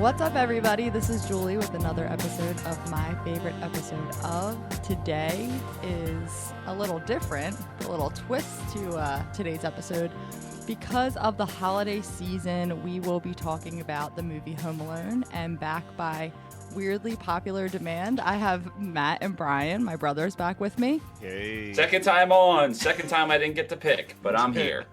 What's up, everybody? This is Julie with another episode of my favorite episode of. Today is a little different, a little twist to today's episode. Because of the holiday season, we will be talking about the movie Home Alone, and back by weirdly popular demand, I have Matt and Brian, my brothers, back with me. Hey. Second time I didn't get to pick, but I'm here.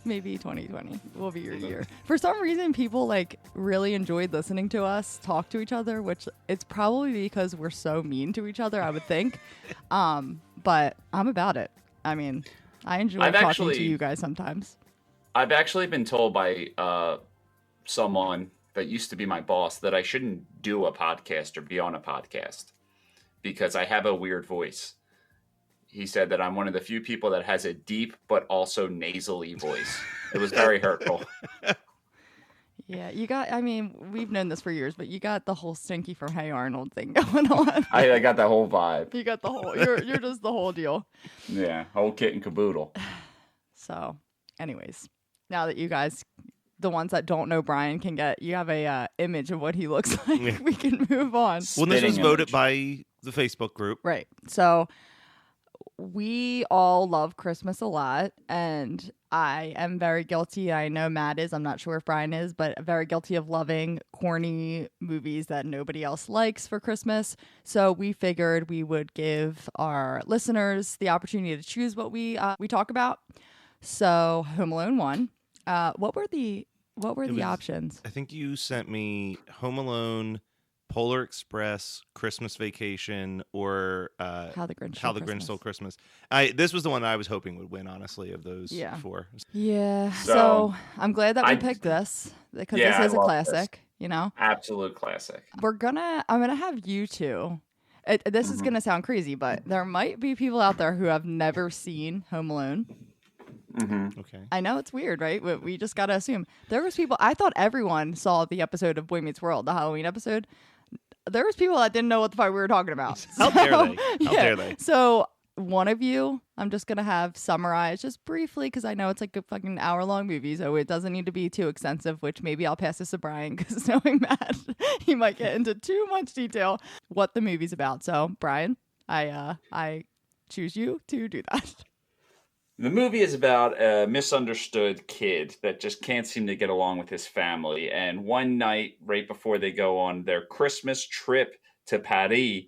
Maybe 2020 will be your year. For some reason, people really enjoyed listening to us talk to each other, which it's probably because we're so mean to each other, I would think. But I'm about it. I mean, I enjoy talking to you guys sometimes. I've actually been told by someone that used to be my boss that I shouldn't do a podcast or be on a podcast because I have a weird voice. He said that I'm one of the few people that has a deep but also nasally voice. It was very hurtful. Yeah, we've known this for years, but you got the whole Stinky from Hey Arnold thing going on. I got that whole vibe. You got the whole, you're just the whole deal. Yeah, whole kit and caboodle. So, anyways, now that you guys, the ones that don't know Brian, you have a image of what he looks like, we can move on. Well, this was voted by the Facebook group. Right. So, we all love Christmas a lot, and I am very guilty. I know Matt is. I'm not sure if Brian is, but very guilty of loving corny movies that nobody else likes for Christmas. So we figured we would give our listeners the opportunity to choose what we talk about. So Home Alone 1. What were the options? I think you sent me Home Alone, Polar Express, Christmas Vacation, or How the Grinch Stole Christmas. This was the one I was hoping would win, honestly, of those four. Yeah. So I'm glad that we picked this because this is a classic. You know, absolute classic. I'm gonna have you two. This is gonna sound crazy, but there might be people out there who have never seen Home Alone. Mm-hmm. Okay. I know it's weird, right? But we just gotta assume there was people. I thought everyone saw the episode of Boy Meets World, the Halloween episode. There was people that didn't know what the fuck we were talking about. How dare they? So one of you, I'm just gonna have summarize just briefly because I know it's like a fucking hour-long movie, so it doesn't need to be too extensive. Which maybe I'll pass this to Brian because knowing Matt, he might get into too much detail what the movie's about. So Brian, I choose you to do that. The movie is about a misunderstood kid that just can't seem to get along with his family. And one night, right before they go on their Christmas trip to Paris,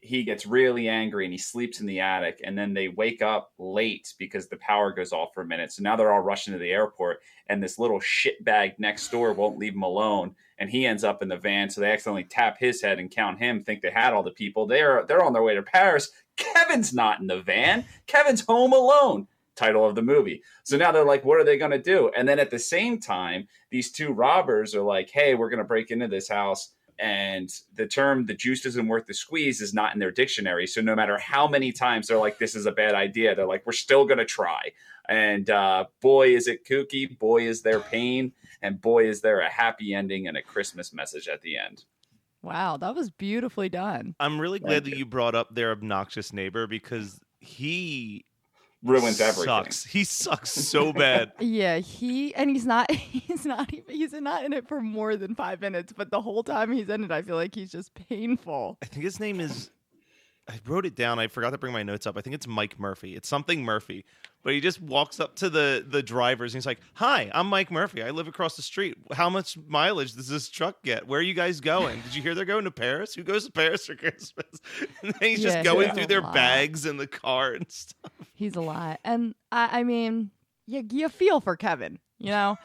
he gets really angry and he sleeps in the attic. And then they wake up late because the power goes off for a minute. So now they're all rushing to the airport. And this little shitbag next door won't leave him alone. And he ends up in the van. So they accidentally tap his head and count him, think they had all the people. They're on their way to Paris. Kevin's not in the van. Kevin's home alone. Title of the movie. So now they're like, what are they going to do? And then at the same time, these two robbers are like, hey, we're going to break into this house. And the term, the juice isn't worth the squeeze, is not in their dictionary. So no matter how many times they're like, this is a bad idea, they're like, we're still going to try. And boy, is it kooky. Boy, is there pain. And boy, is there a happy ending and a Christmas message at the end. Wow, that was beautifully done. I'm really glad that you brought up their obnoxious neighbor because he ruins everything. He sucks so bad. Yeah, he's not in it for more than 5 minutes, but the whole time he's in it, I feel like he's just painful. I think his name is, I wrote it down. I forgot to bring my notes up. I think it's Mike Murphy. It's something Murphy. But he just walks up to the drivers and he's like, hi, I'm Mike Murphy. I live across the street. How much mileage does this truck get? Where are you guys going? Did you hear they're going to Paris? Who goes to Paris for Christmas? And then he's just going through their bags in the car and stuff. He's a lot. And I mean, you feel for Kevin, you know?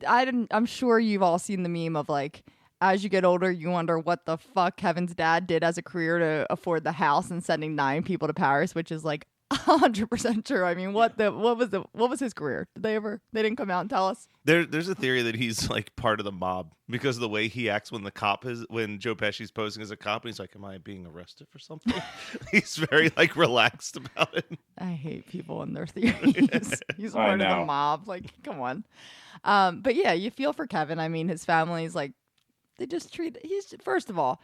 I'm sure you've all seen the meme of like, as you get older, you wonder what the fuck Kevin's dad did as a career to afford the house and sending 9 people to Paris, which is like 100% true. I mean, what was his career? They didn't come out and tell us? There's a theory that he's like part of the mob because of the way he acts when when Joe Pesci's posing as a cop and he's like, am I being arrested for something? He's very like relaxed about it. I hate people and their theories. He's part of the mob. Like, come on. But yeah, you feel for Kevin. I mean, his family's like, first of all,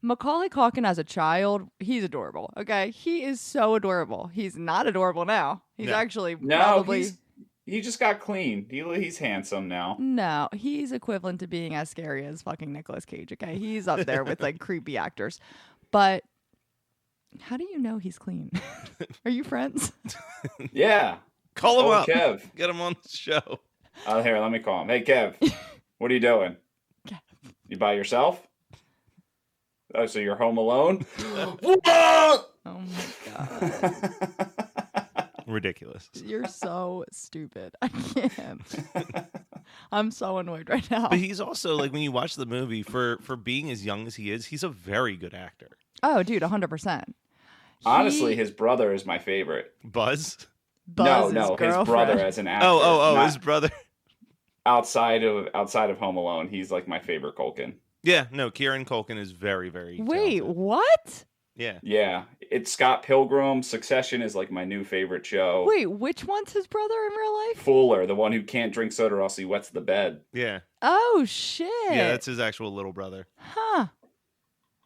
Macaulay Culkin as a child, he's adorable. Okay, he is so adorable. He's not adorable now. He's actually probably He just got clean. He's handsome now. No, he's equivalent to being as scary as fucking Nicolas Cage, okay? He's up there with like creepy actors. But how do you know he's clean? Are you friends? Yeah. Call him Oh, up. Kev. Get him on the show. Oh, here, let me call him. Hey, Kev. What are you doing? Kev. You by yourself? Oh, so you're home alone? Oh my god. Ridiculous. You're so stupid. I can't. I'm so annoyed right now. But he's also like, when you watch the movie, for being as young as he is, he's a very good actor. Oh, dude, 100%. Honestly, his brother is my favorite. Buzz? Buzz no, his brother as an actor. Oh, Not his brother. outside of Home Alone, he's like my favorite Culkin. Yeah, no, Kieran Culkin is very, very Wait, talented. what? Yeah. Yeah, it's Scott Pilgrim. Succession is like my new favorite show. Wait, which one's his brother in real life? Fuller, the one who can't drink soda or else he wets the bed. Yeah. Oh, shit. Yeah, that's his actual little brother. Huh.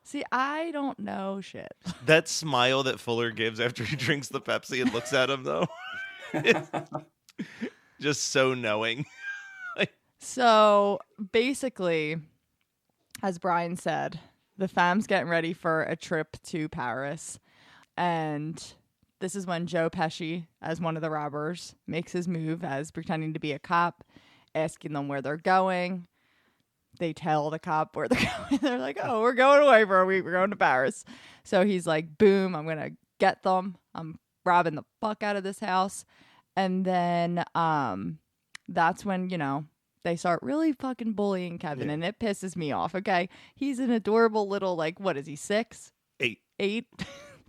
See, I don't know shit. That smile that Fuller gives after he drinks the Pepsi and looks at him, though. Just so knowing. So basically, as Brian said, the fam's getting ready for a trip to Paris. And this is when Joe Pesci, as one of the robbers, makes his move as pretending to be a cop, asking them where they're going. They tell the cop where they're going. They're like, oh, we're going away for a week. We're going to Paris. So he's like, boom, I'm going to get them. I'm robbing the fuck out of this house. And then that's when, they start really fucking bullying Kevin, and it pisses me off, okay? He's an adorable little, like, what is he, 6? 8. 8?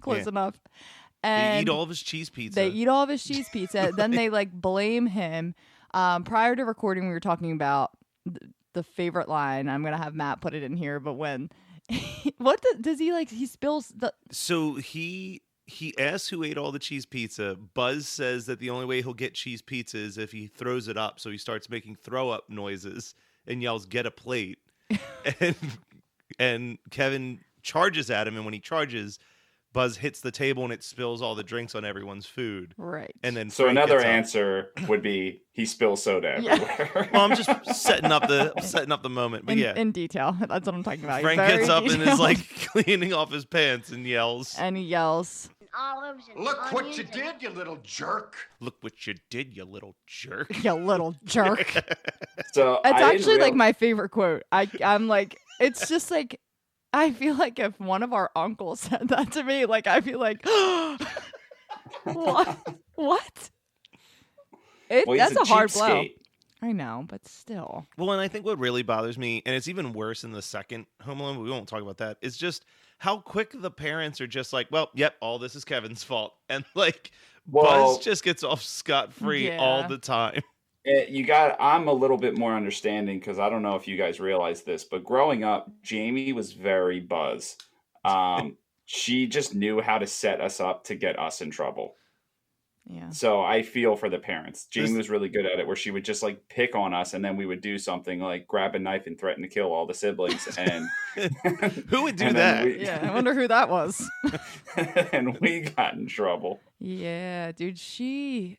Close Yeah. enough. They And eat all of his cheese pizza. they eat all of his cheese pizza. Then they, like, blame him. Prior to recording, we were talking about the favorite line. I'm going to have Matt put it in here, but when... does he, like, he spills the... So he asks who ate all the cheese pizza. Buzz says that the only way he'll get cheese pizza is if he throws it up. So he starts making throw up noises and yells, "Get a plate!" and Kevin charges at him. And when he charges, Buzz hits the table and it spills all the drinks on everyone's food. Right. And then So Frank another gets up. answer would be he spills soda Yeah. everywhere. Well, I'm just setting up the moment. But in detail. That's what I'm talking about. He's Frank very gets up and is detailed. like cleaning off his pants and yells, And he yells... olives and Look what you onions and- did, you little jerk. "Look what you did, you little jerk." You little jerk. So It's I didn't actually like real- my favorite quote. I'm like, it's just like, I feel like if one of our uncles said that to me, like, I feel like, what? What? Well, he's That's a hard blow. cheapskate. I know, but still. Well, and I think what really bothers me, and it's even worse in the second Home Alone, but we won't talk about that, is just how quick the parents are just like, well, yep, all this is Kevin's fault. And like, Well- Buzz just gets off scot-free all Yeah. the time. I'm a little bit more understanding because I don't know if you guys realize this, but growing up, Jamie was very Buzz. She just knew how to set us up to get us in trouble. Yeah. So I feel for the parents. Jamie This- was really good at it, where she would just like pick on us, and then we would do something like grab a knife and threaten to kill all the siblings. And Who would do and then that? we- Yeah. I wonder who that was. and we got in trouble. Yeah, dude. She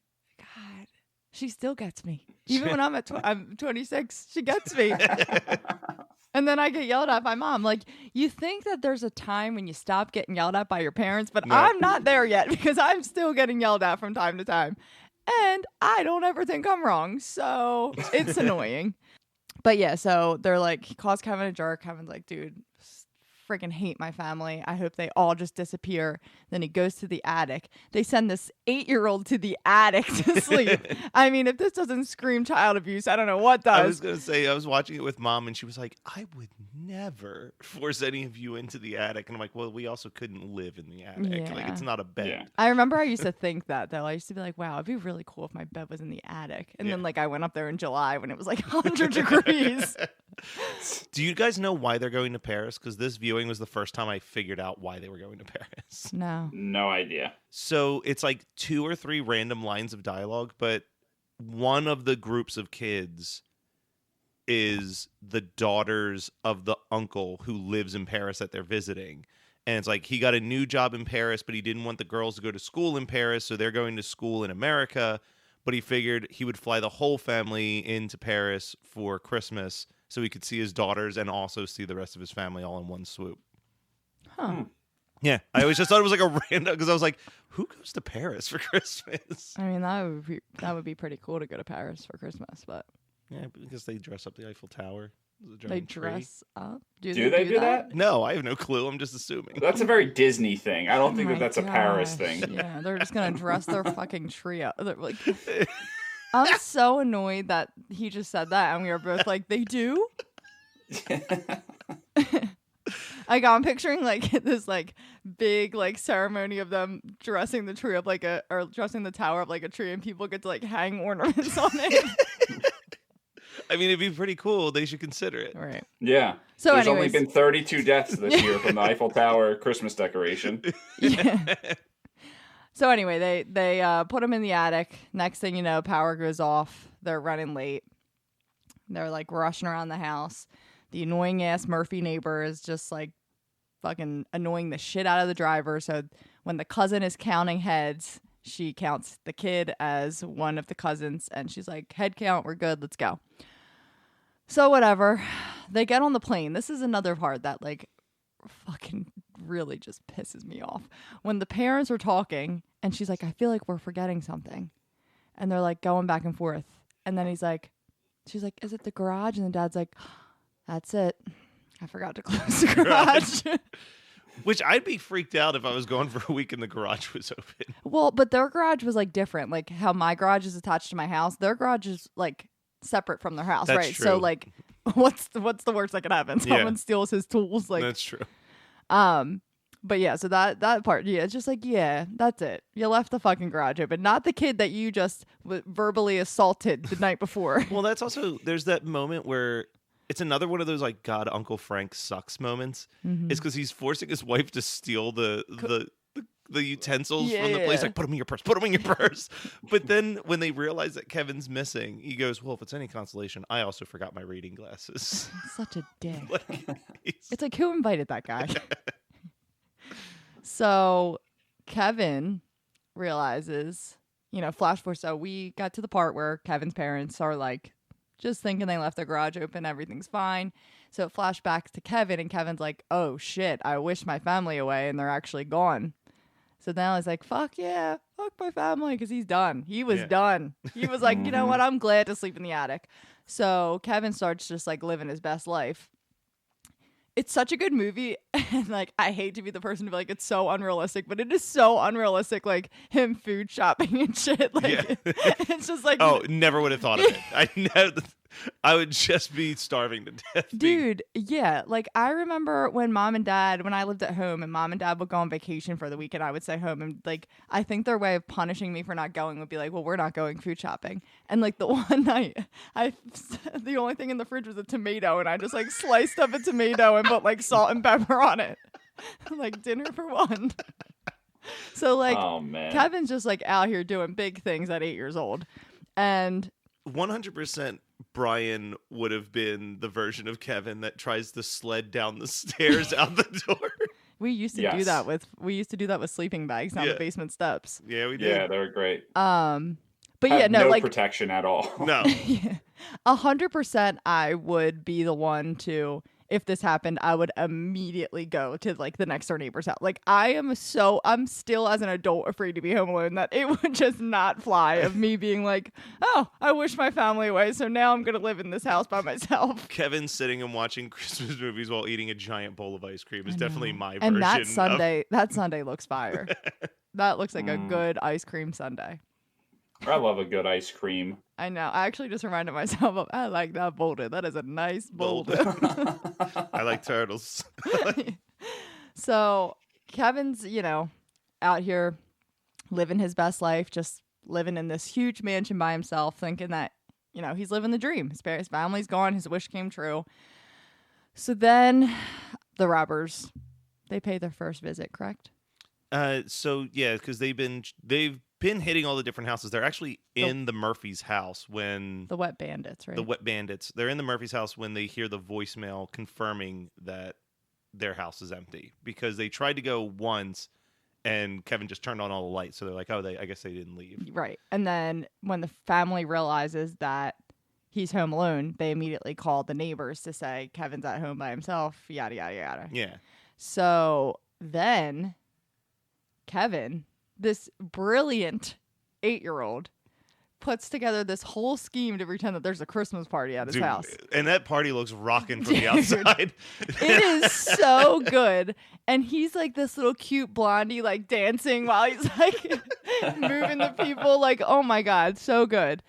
still gets me. Even when I'm 26, she gets me. And then I get yelled at by mom. Like, you think that there's a time when you stop getting yelled at by your parents, but No. I'm not there yet because I'm still getting yelled at from time to time. And I don't ever think I'm wrong. So it's annoying. But yeah, so they're like, he calls Kevin a jerk. Kevin's like, dude, freaking hate my family. I hope they all just disappear. Then he goes to the attic. They send this 8-year-old to the attic to sleep. I mean, if this doesn't scream child abuse, I don't know what I was does. going to say, I was watching it with mom, and she was like, I would never force any of you into the attic. And I'm like, well, we also couldn't live in the attic. Like, Yeah. it's not a bed. Yeah. I remember I used to think that, though. I used to be like, wow, it'd be really cool if my bed was in the attic. And then, Yeah. like, I went up there in July when it was like 100 degrees. Do you guys know why they're going to Paris? Because this viewing was the first time I figured out why they were going to Paris. No. No idea. So it's like 2 or 3 random lines of dialogue, but one of the groups of kids is the daughters of the uncle who lives in Paris that they're visiting. And it's like he got a new job in Paris, but he didn't want the girls to go to school in Paris, so they're going to school in America. but he figured he would fly the whole family into Paris for Christmas so he could see his daughters and also see the rest of his family all in one swoop. Huh. Yeah, I always just thought it was like a random, because I was like, who goes to Paris for Christmas? I mean, that would be pretty cool to go to Paris for Christmas, but Yeah, because they dress up the Eiffel Tower. as a they giant tree. dress up. Do they do that? No, I have no clue. I'm just assuming. That's a very Disney thing. I don't Oh think my that's a Paris gosh. thing. Yeah, they're just gonna dress their fucking tree up. They're like, I'm so annoyed that he just said that, and we were both like, they do. I'm picturing like this like big like ceremony of them dressing the tree up or dressing the tower up like a tree, and people get to like hang ornaments on it. I mean, it'd be pretty cool. They should consider it. Right. Yeah. So There's anyways, only been 32 deaths this year from the Eiffel Tower Christmas decoration. yeah. So anyway, they put him in the attic. Next thing you know, power goes off. They're running late. They're like rushing around the house. The annoying ass Murphy neighbor is just like fucking annoying the shit out of the driver. So when the cousin is counting heads, she counts the kid as one of the cousins, and she's like, head count, we're good, let's go. So whatever. They get on the plane. This is another part that like fucking really just pisses me off. When the parents are talking and she's like, I feel like we're forgetting something. And they're like going back and forth. And then she's like, is it the garage? And the dad's like, that's it. I forgot to close the garage. Which I'd be freaked out if I was going for a week and the garage was open. Well, but their garage was like different. Like how my garage is attached to my house. Their garage is like separate from their house, That's right? true. So like what's the worst that could happen? Someone steals his tools. Like That's true. But yeah, so that part, yeah, it's just like, yeah, that's it. You left the fucking garage open, not the kid that you just verbally assaulted the night before. Well, that's also, there's that moment where it's another one of those like, God, Uncle Frank sucks moments. It's because he's forcing his wife to steal the utensils from the place. Yeah. Like, put them in your purse, put them in your purse. But then when they realize that Kevin's missing, he goes, well, if it's any consolation, I also forgot my reading glasses. Such a dick. Like, It's like, who invited that guy? So Kevin realizes, flash forward. So we got to the part where Kevin's parents are like, just thinking they left their garage open, everything's fine. So it flashbacks to Kevin, and Kevin's like, oh shit, I wish my family away, and they're actually gone. So now he's like, fuck yeah, fuck my family, because he's done. He was done. He was like, you know what, I'm glad to sleep in the attic. So Kevin starts just like living his best life. It's such a good movie, and like I hate to be the person to be like it's so unrealistic, but it is so unrealistic. Like him food shopping and shit. Like it's just like, oh, never would have thought of it. I would just be starving to death. dude. Yeah, like I remember when when I lived at home, and mom and dad would go on vacation for the weekend, I would stay home, and like I think their way of punishing me for not going would be like, well, we're not going food shopping. And like the one night, the only thing in the fridge was a tomato, and I just like sliced up a tomato and put like salt and pepper on it, like dinner for one. So like, oh, man. Kevin's just like out here doing big things at 8 years old, and 100% Brian would have been the version of Kevin that tries to sled down the stairs out the door. we used to do that with sleeping bags down the basement steps. Yeah, we did. Yeah, they were great. But Have yeah, no, like protection at all. No. 100% I would be the one to, if this happened, I would immediately go to like the next door neighbor's house. Like I'm still as an adult afraid to be home alone that it would just not fly of me being like, oh, I wish my family away, so now I'm gonna live in this house by myself. Kevin sitting and watching Christmas movies while eating a giant bowl of ice cream is definitely my And version. that Sunday looks fire. That looks like a good ice cream sundae. I love a good ice cream. I know. I actually just reminded myself of, I like that boulder. That is a nice boulder. I like turtles. So Kevin's, out here living his best life, just living in this huge mansion by himself, thinking that, he's living the dream. His family's gone. His wish came true. So then the robbers, they pay their first visit, correct? So yeah, because they've been hitting all the different houses. They're actually in the Murphy's house when the Wet Bandits, right? The Wet Bandits. They're in the Murphy's house when they hear the voicemail confirming that their house is empty, because they tried to go once and Kevin just turned on all the lights. So they're like, oh, I guess they didn't leave. Right. And then when the family realizes that he's home alone, they immediately call the neighbors to say Kevin's at home by himself, yada, yada, yada. Yeah. So then Kevin, this brilliant 8-year-old, puts together this whole scheme to pretend that there's a Christmas party at his house. And that party looks rocking from the outside. It is so good. And he's like this little cute blondie, like dancing while he's like moving the people. Like, oh my God, so good.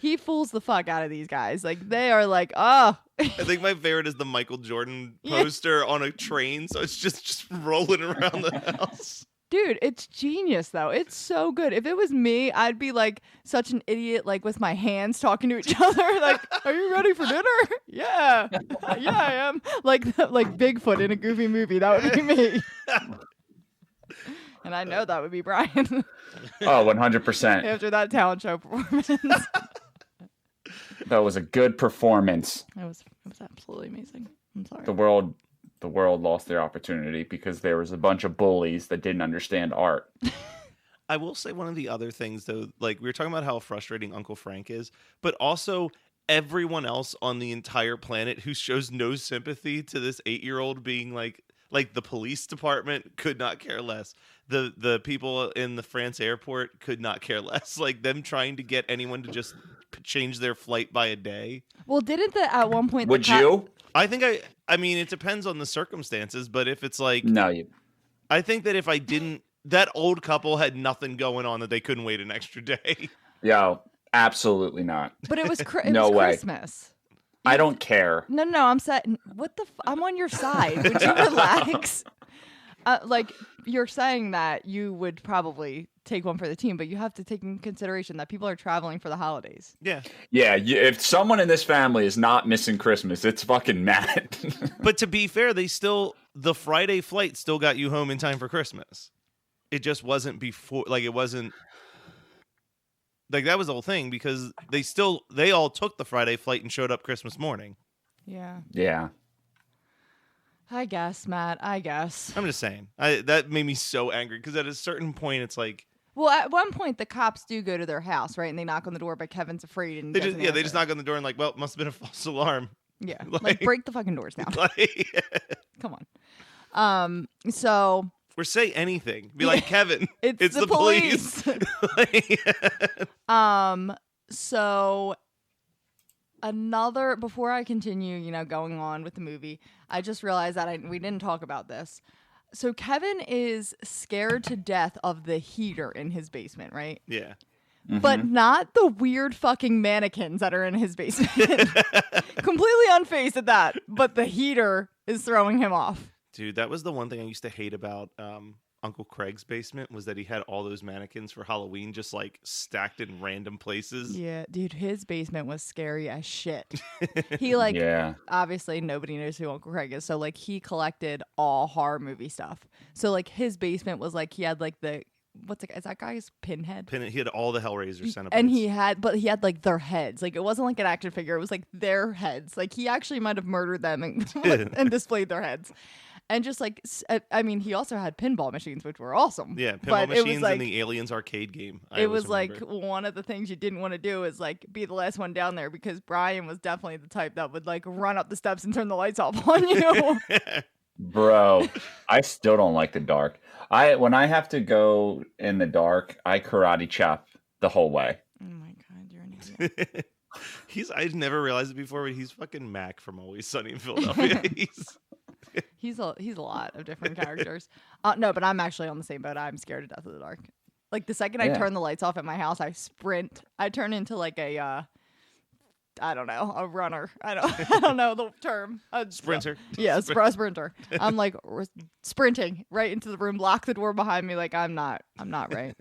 He fools the fuck out of these guys. Like, they are like, oh. I think my favorite is the Michael Jordan poster on a train. So it's just rolling around the house. Dude, it's genius, though. It's so good. If it was me, I'd be like such an idiot, like with my hands talking to each other. Like, are you ready for dinner? Yeah. Yeah, I am. Like Bigfoot in a Goofy movie. That would be me. And I know that would be Brian. Oh, 100%. After that talent show performance. That was a good performance. It was absolutely amazing. I'm sorry. The world lost their opportunity because there was a bunch of bullies that didn't understand art. I will say one of the other things, though, like we were talking about how frustrating Uncle Frank is, but also everyone else on the entire planet who shows no sympathy to this 8-year-old being like the police department could not care less. The people in the France airport could not care less. Like them trying to get anyone to just change their flight by a day. Well, didn't at one point... Would you? I think I mean, it depends on the circumstances, but if it's like... No, I think that if I didn't... That old couple had nothing going on that they couldn't wait an extra day. Yo, absolutely not. But it was, No way. Christmas. I don't care. No, I'm set. What the? I'm on your side. Would you relax? Like, you're saying that you would probably take one for the team, but you have to take in consideration that people are traveling for the holidays. Yeah. Yeah, if someone in this family is not missing Christmas, it's fucking mad. But to be fair, the Friday flight still got you home in time for Christmas. It just wasn't before, like it wasn't, like that was the whole thing because they all took the Friday flight and showed up Christmas morning. Yeah. Yeah. I guess, Matt. I guess. I'm just saying. That made me so angry because at a certain point, it's like. Well, at one point, the cops do go to their house, right? And they knock on the door, but Kevin's afraid. And they just knock on the door and like, well, it must have been a false alarm. Yeah. Like break the fucking doors down. Like, come on. So. Or say anything. Be like, Kevin, it's the police. So before I continue, going on with the movie, I just realized that we didn't talk about this. So Kevin is scared to death of the heater in his basement, right? Yeah. Mm-hmm. But not the weird fucking mannequins that are in his basement. Completely unfazed at that. But the heater is throwing him off. Dude, that was the one thing I used to hate about Uncle Craig's basement was that he had all those mannequins for Halloween just like stacked in random places. Yeah, dude, his basement was scary as shit. He obviously nobody knows who Uncle Craig is, so like he collected all horror movie stuff. So like his basement was like he had like is that guy's Pinhead? He had all the Hellraiser centipedes. And he had like their heads. Like it wasn't like an action figure, it was like their heads. Like he actually might have murdered them and displayed their heads. And just like, I mean, he also had pinball machines, which were awesome. Yeah, pinball machines in the Aliens arcade game. It was like one of the things you didn't want to do is like be the last one down there because Brian was definitely the type that would like run up the steps and turn the lights off on you. Bro, I still don't like the dark. When I have to go in the dark, I karate chop the whole way. Oh my God, you're an idiot. I've never realized it before, but he's fucking Mac from Always Sunny in Philadelphia. He's a lot of different characters. No, but I'm actually on the same boat. I'm scared to death of the dark. Like the second I turn the lights off at my house, I sprint. I turn into like a I don't know, a runner. I don't know the term. A sprinter. Yeah, a sprinter. I'm like sprinting right into the room, lock the door behind me. Like I'm not right.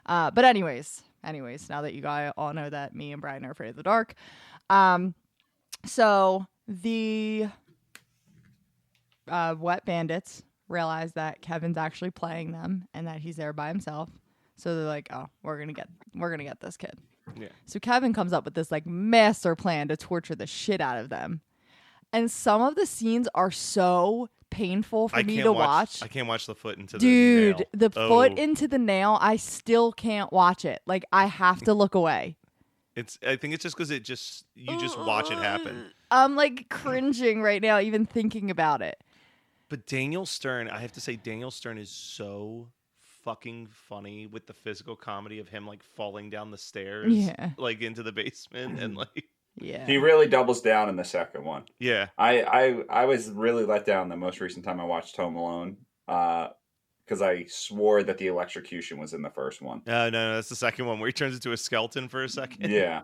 But anyways, now that you guys all know that me and Brian are afraid of the dark, so the Wet Bandits realize that Kevin's actually playing them and that he's there by himself. So they're like, "Oh, we're gonna get this kid." Yeah. So Kevin comes up with this like master plan to torture the shit out of them. And some of the scenes are so painful for I me can't to watch. watch. I can't watch the foot into the Dude, nail. the foot into the nail, I still can't watch it. Like, I have to look away. I think it's just because you just watch it happen. I'm like cringing right now, even thinking about it. But Daniel Stern, I have to say, Daniel Stern is so fucking funny with the physical comedy of him like falling down the stairs, Yeah. like into the basement, and like Yeah. He really doubles down in the second one. yeah. I was really let down the most recent time I watched Home Alone because I swore that the electrocution was in the first one. No, that's the second one where he turns into a skeleton for a second. Yeah.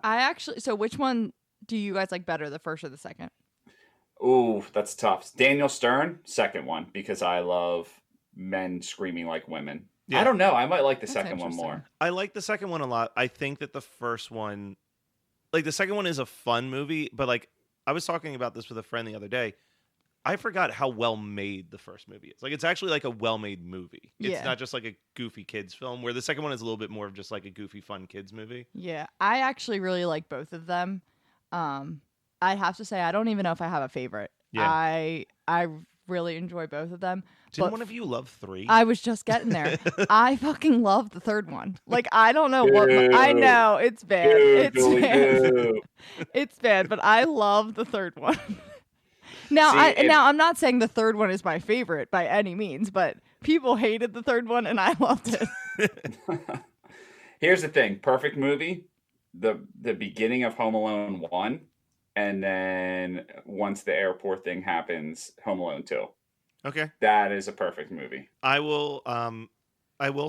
So which one do you guys like better, the first or the second? Ooh, that's tough. Daniel Stern, second one, because I love men screaming like women. Yeah. I don't know. I might like the That's second one interesting. more. I like the second one a lot. I think that the first one, like the second one is a fun movie, but like I was talking about this with a friend the other day. I forgot how well made the first movie is. Like it's actually like a well made movie. It's Yeah. not just like a goofy kids film, where the second one is a little bit more of just like a goofy fun kids movie. Yeah, I actually really like both of them. I have to say, I don't even know if I have a favorite. Yeah. I really enjoy both of them. Didn't But one of you love 3? I was just getting there. I fucking love the third one. Like, I don't know what I Ew. know it's bad. Ew, It's Julie, bad. ew. It's bad, but I love the third one. Now, See, I'm not saying the third one is my favorite by any means, but people hated the third one and I loved it. Here's the thing: perfect movie, the beginning of Home Alone 1, and then once the airport thing happens, Home Alone 2. Okay. That is a perfect movie. I will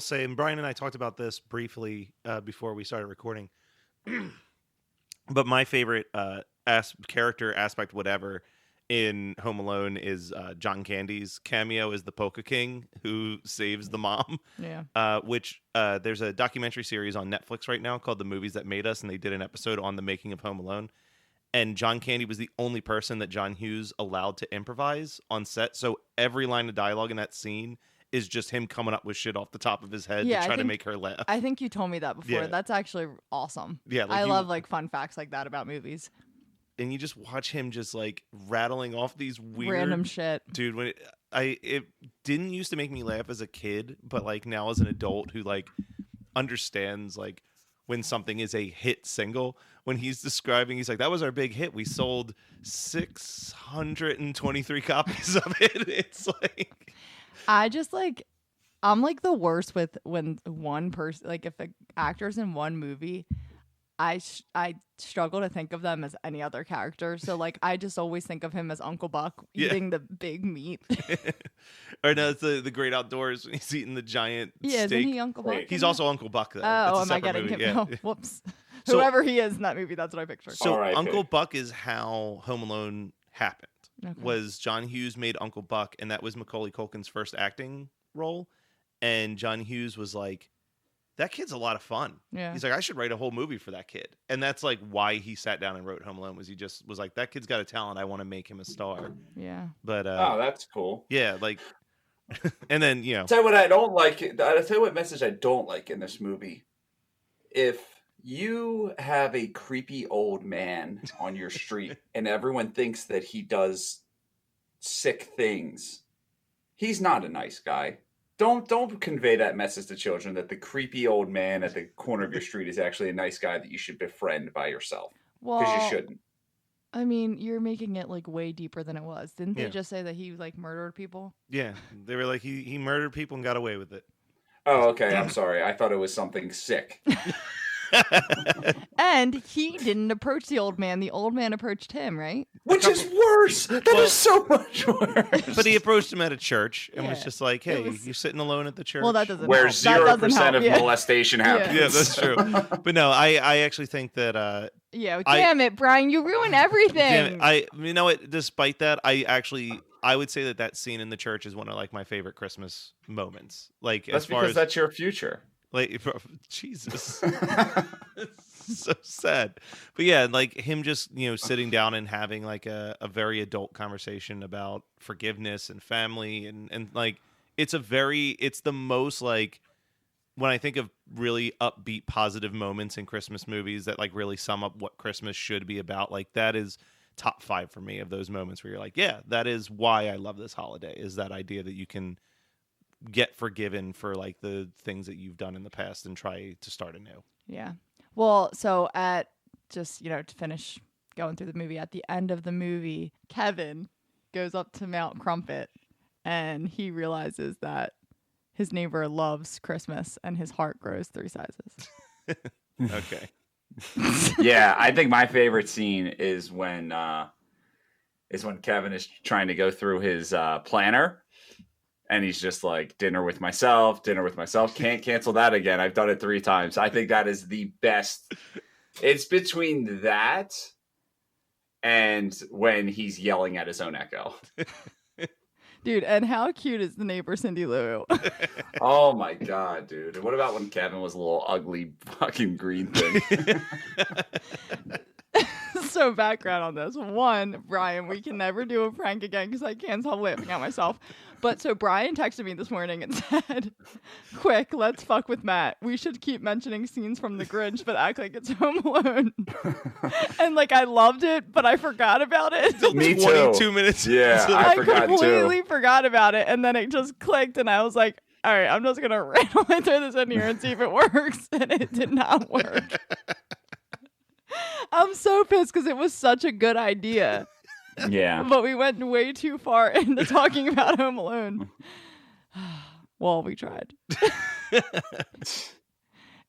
say, and Brian and I talked about this briefly before we started recording, but my favorite character aspect, whatever, in Home Alone is John Candy's cameo as the Polka King who saves the mom. Yeah. Which there's a documentary series on Netflix right now called The Movies That Made Us, and they did an episode on the making of Home Alone. And John Candy was the only person that John Hughes allowed to improvise on set. So every line of dialogue in that scene is just him coming up with shit off the top of his head Yeah, to I try to think- make her laugh. I think you told me that before. Yeah. That's actually awesome. Yeah, like I you- love like fun facts like that about movies. And you just watch him just like rattling off these weird Random shit. dude. When it didn't used to make me laugh as a kid, but like now as an adult who like understands like when something is a hit single. When he's describing, he's like, "That was our big hit. We sold 623 copies of it." It's like, I just like, I'm like the worst with when one person, like if the actor's in one movie, I struggle to think of them as any other character. So like I just always think of him as Uncle Buck Yeah. eating the big meat. or no, it's the Great Outdoors when he's eating the giant Yeah, steak. isn't he Uncle Buck? Wait. He's in also Uncle Buck though. that? Oh, That's a am I separate getting movie. him? Yeah. Oh, whoops. So- Whoever he is in that movie, that's what I picture. So R.I.P. Uncle Buck is how Home Alone happened. Okay. Was John Hughes made Uncle Buck, and that was Macaulay Culkin's first acting role. And John Hughes was like, "That kid's a lot of fun." Yeah. He's like, "I should write a whole movie for that kid." And that's like why he sat down and wrote Home Alone. Was he just was like, "That kid's got a talent. I want to make him a star." Yeah. But Oh, that's cool. yeah, like, and then Tell you what I don't like. I'll tell you what message I don't like in this movie. If you have a creepy old man on your street and everyone thinks that he does sick things, he's not a nice guy. Don't convey that message to children that the creepy old man at the corner of your street is actually a nice guy that you should befriend by yourself. Because Well, you shouldn't. I mean, you're making it like way deeper than it was. Didn't they Yeah. just say that he like murdered people? yeah, they were like he murdered people and got away with it. Oh, okay. I'm sorry. I thought it was something sick. And he didn't approach the old man. The old man approached him, right? Which is worse. That is Well- so much worse. But he approached him at a church and was Yeah. just like, "Hey, was- you're sitting alone at the church." Well, that doesn't where help. That doesn't 0% help. of Yeah. molestation Yeah. happens. Yeah, that's true. But no, I actually think that Yeah, I- damn it, Brian, you ruin everything. damn it, you know what? Despite that, I would say that scene in the church is one of like my favorite Christmas moments. Like That's as far because as that's your future. like Jesus, it's so sad. But yeah, like him just sitting down and having like a very adult conversation about forgiveness and family and like it's the most like when I think of really upbeat positive moments in Christmas movies that like really sum up what Christmas should be about. Like top 5 for me of those moments where you're like, yeah, that is why I love this holiday, is that idea that you can get forgiven for like the things that you've done in the past and try to start anew. Yeah. Well, so at just, to finish going through the movie, at the end of the movie, Kevin goes up to Mount Crumpet and he realizes that his neighbor loves Christmas and his heart grows 3 sizes. Okay. Yeah, I think my favorite scene is when Kevin is trying to go through his planner. And he's just like, dinner with myself, can't cancel that again. I've done it 3 times. I think that is the best. It's between that and when he's yelling at his own echo. Dude, and how cute is the neighbor Cindy Lou? Oh my God, dude. And what about when Kevin was a little ugly fucking green thing? So background on this. 1, Brian, we can never do a prank again because I can't stop laughing at myself. But so Brian texted me this morning and said, quick, let's fuck with Matt. We should keep mentioning scenes from The Grinch, but act like it's Home Alone. And like, I loved it, but I forgot about it. Me 22 minutes. Yeah, I forgot completely too. forgot about it. And then it just clicked and I was like, all right, I'm just going to randomly throw this in here and see if it works. And it did not work. I'm so pissed because it was such a good idea. Yeah. But we went way too far into talking about Home Alone. Well, we tried.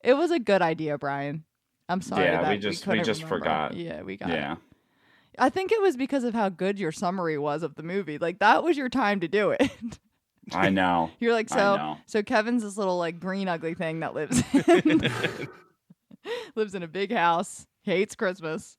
It was a good idea, Brian. I'm sorry. Yeah, that we just remember. forgot. Yeah, we got Yeah. it. I think it was because of how good your summary was of the movie. Like, that was your time to do it. I know. You're like, I know. so Kevin's this little like green ugly thing that lives in a big house, hates Christmas.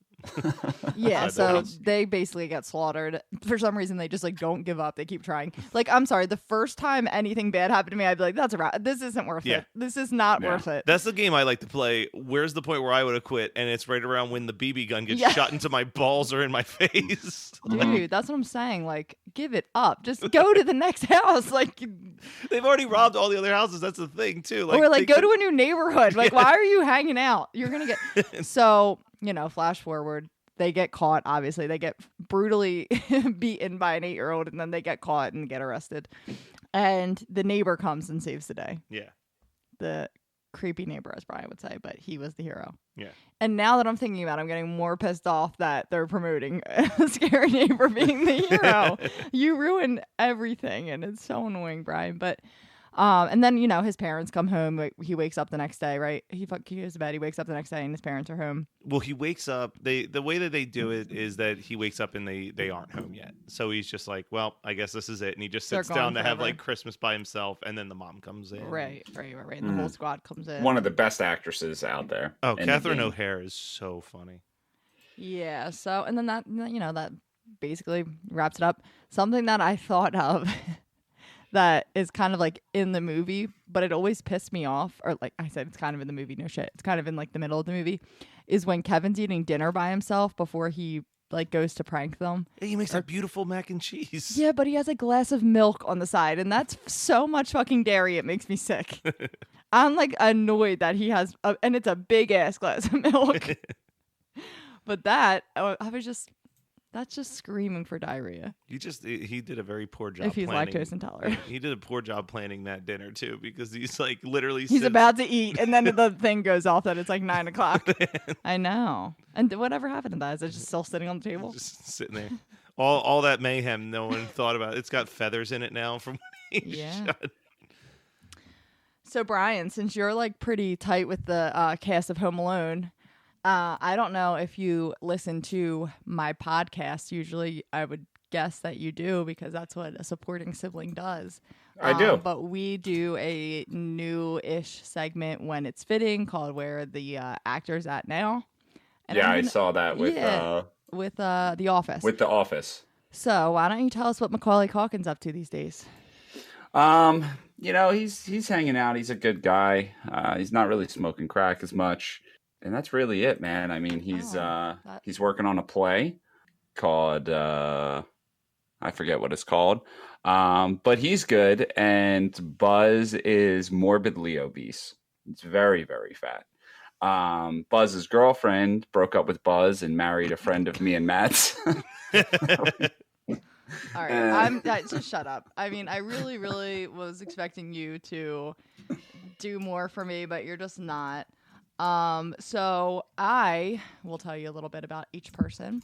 Yeah, so they basically get slaughtered. For some reason, they just like don't give up. They keep trying. Like, I'm sorry, the first time anything bad happened to me, I'd be like, that's a wrap. This isn't worth it. This is not worth it. That's the game I like to play. Where's the point where I would have quit? And it's right around when the BB gun gets shot into my balls or in my face. Dude, that's what I'm saying. Like, give it up. Just go to the next house. Like, they've already robbed all the other houses. That's the thing, too. Like, or like, go to a new neighborhood. Like, why are you hanging out? You're going to get... So... flash forward, they get caught, obviously. They get brutally beaten by an 8-year-old, and then they get caught and get arrested. And the neighbor comes and saves the day. Yeah. The creepy neighbor, as Brian would say, but he was the hero. Yeah. And now that I'm thinking about it, I'm getting more pissed off that they're promoting a scary neighbor being the hero. You ruin everything, and it's so annoying, Brian. But... and then, his parents come home. He wakes up the next day, right? He goes to bed. He wakes up the next day and his parents are home. Well, he wakes up. The way that they do it is that he wakes up and they aren't home yet. So he's just like, well, I guess this is it. And he just sits down to have like Christmas by himself. And then the mom comes in. Right. And the whole squad comes in. One of the best actresses out there. Oh, Catherine O'Hara is so funny. Yeah. So, and then that basically wraps it up. Something that I thought of that is kind of like in the movie, but it always pissed me off. Or like I said, it's kind of in the movie. No shit. It's kind of in like the middle of the movie. Is when Kevin's eating dinner by himself before he like goes to prank them. Yeah, he makes that beautiful mac and cheese. Yeah, but he has a glass of milk on the side, and that's so much fucking dairy. It makes me sick. I'm like annoyed that he has, and it's a big ass glass of milk. But I was just. That's just screaming for diarrhea. He did a very poor job. If he's planning. lactose intolerant, he did a poor job planning that dinner too, because he's like literally. He's about to eat, and then the thing goes off that it's like 9:00. I know. And whatever happened to that? Is it just still sitting on the table? Just sitting there. All that mayhem. No one thought about it. It's got feathers in it now from when he shot. So Brian, since you're like pretty tight with the cast of Home Alone. I don't know if you listen to my podcast. Usually I would guess that you do because that's what a supporting sibling does. I do. But we do a new-ish segment when it's fitting called Where the Actor's At Now. And I saw that with The Office. With The Office. So why don't you tell us what Macaulay Culkin's up to these days? He's hanging out. He's a good guy. He's not really smoking crack as much. And that's really it, man. I mean, he's working on a play called I forget what it's called, but he's good. And Buzz is morbidly obese. It's very, very fat. Buzz's girlfriend broke up with Buzz and married a friend of me and Matt's. All right, just shut up. I mean, I really, really was expecting you to do more for me, but you're just not. So I will tell you a little bit about each person.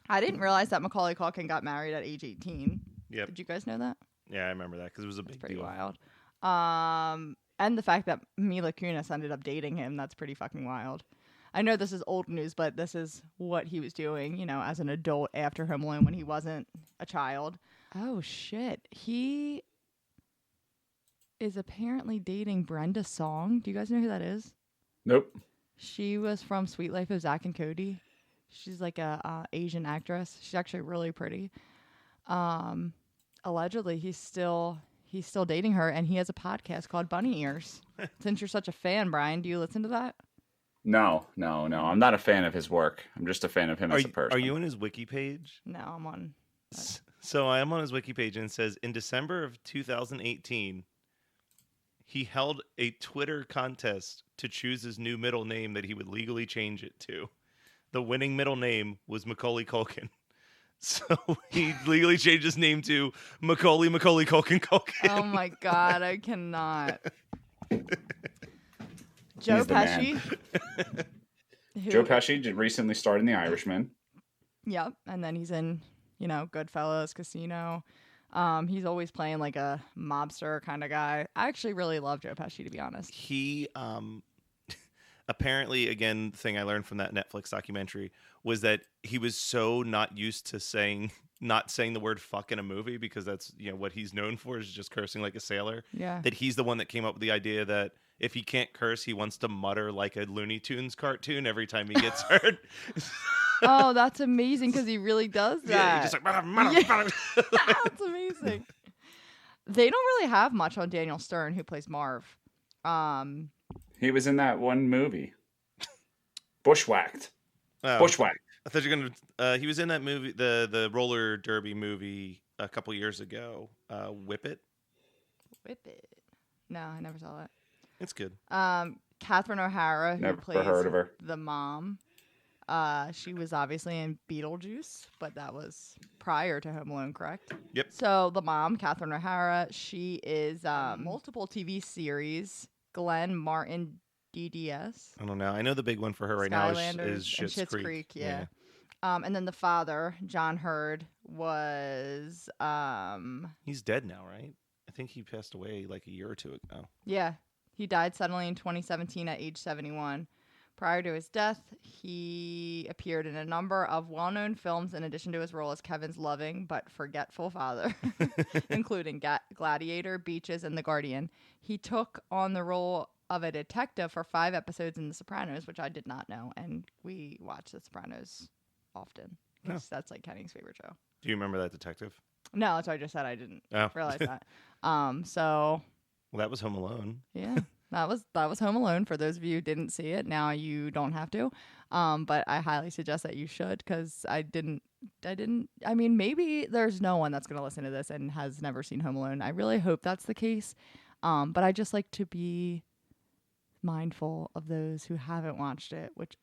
I didn't realize that Macaulay Culkin got married at age 18. Yep. Did you guys know that? Yeah, I remember that because it was a big Pretty deal. wild. And the fact that Mila Kunis ended up dating him, that's pretty fucking wild. I know this is old news, but this is what he was doing, you know, as an adult after Home Alone when he wasn't a child. Oh, shit. He is apparently dating Brenda Song. Do you guys know who that is? Nope. She was from Sweet Life of Zack and Cody. She's like a Asian actress. She's actually really pretty. Allegedly, he's still dating her, and he has a podcast called Bunny Ears. Since you're such a fan, Brian, do you listen to that? No. I'm not a fan of his work. I'm just a fan of him as a person. Are you in his wiki page? No, I'm on. So I am on his wiki page, and it says, in December of 2018, he held a Twitter contest to choose his new middle name that he would legally change it to. The winning middle name was Macaulay Culkin. So he legally changed his name to Macaulay Culkin. Oh my God, I cannot. Joe He's the Pesci. Joe Pesci recently starred in The Irishman. Yep, and then he's in, Goodfellas, Casino. He's always playing like a mobster kind of guy. I actually really love Joe Pesci, to be honest. He apparently, again, the thing I learned from that Netflix documentary was that he was so not used to not saying the word fuck in a movie, because that's, what he's known for is just cursing like a sailor. Yeah. That he's the one that came up with the idea that if he can't curse, he wants to mutter like a Looney Tunes cartoon every time he gets hurt. Oh, that's amazing, because he really does that. Yeah, he's just like, That's amazing. They don't really have much on Daniel Stern, who plays Marv. He was in that one movie, Bushwhacked. Oh, Bushwhacked. I thought you were gonna. He was in that movie, the roller derby movie a couple years ago. Whip It. Whip It. No, I never saw that. It's good. Catherine O'Hara, who Never plays heard of her. the mom. She was obviously in Beetlejuice, but that was prior to Home Alone, correct? Yep. So the mom, Catherine O'Hara, she is multiple TV series. Glenn Martin DDS. I don't know. I know the big one for her right now is and Schitt's Creek. Yeah. And then the father, John Hurd, was He's dead now, right? I think he passed away like a year or two ago. Yeah. He died suddenly in 2017 at age 71. Prior to his death, he appeared in a number of well-known films in addition to his role as Kevin's loving but forgetful father, including Gladiator, Beaches, and The Guardian. He took on the role of a detective for 5 episodes in The Sopranos, which I did not know, and we watch The Sopranos often. That's like Kenny's favorite show. Do you remember that detective? No, that's what I just said. I didn't realize that. Well, that was Home Alone. Yeah. That was Home Alone. For those of you who didn't see it, now you don't have to. But I highly suggest that you should, because I mean, maybe there's no one that's going to listen to this and has never seen Home Alone. I really hope that's the case. But I just like to be mindful of those who haven't watched it, which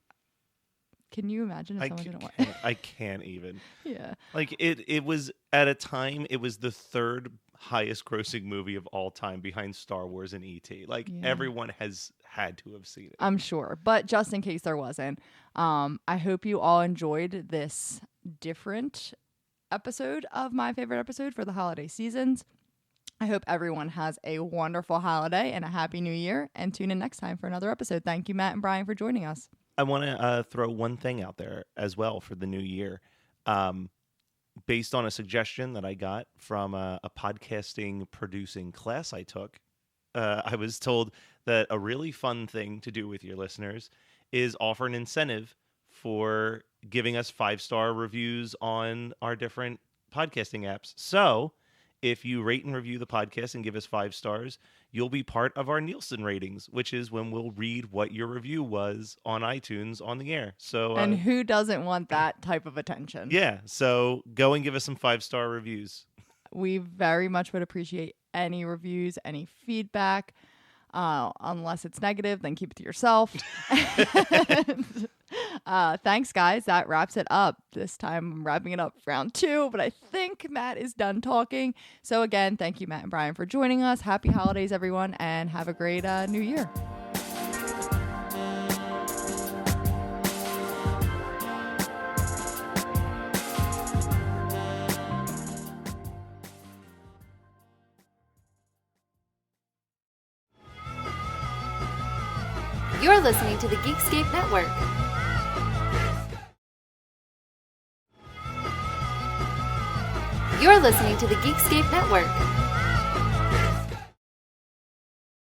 can you imagine if someone didn't watch it? I can't even. Yeah. Like it was at a time, it was the third highest grossing movie of all time behind Star Wars and E.T. Like everyone has had to have seen it. I'm sure. But just in case there wasn't, I hope you all enjoyed this different episode of my favorite episode for the holiday seasons. I hope everyone has a wonderful holiday and a happy new year, and tune in next time for another episode. Thank you, Matt and Brian, for joining us. I want to throw one thing out there as well for the new year. Based on a suggestion that I got from a podcasting producing class I took, I was told that a really fun thing to do with your listeners is offer an incentive for giving us 5-star reviews on our different podcasting apps. So if you rate and review the podcast and give us 5 stars, you'll be part of our Nielsen ratings, which is when we'll read what your review was on iTunes on the air. So, and who doesn't want that type of attention? Yeah. So go and give us some 5-star reviews. We very much would appreciate any reviews, any feedback. Unless it's negative, then keep it to yourself. Thanks, guys. That wraps it up. This time I'm wrapping it up for round 2, but I think Matt is done talking. So again, thank you, Matt and Brian, for joining us. Happy holidays, everyone, and have a great new year. You're listening to the Geekscape Network. You're listening to the Geekscape Network.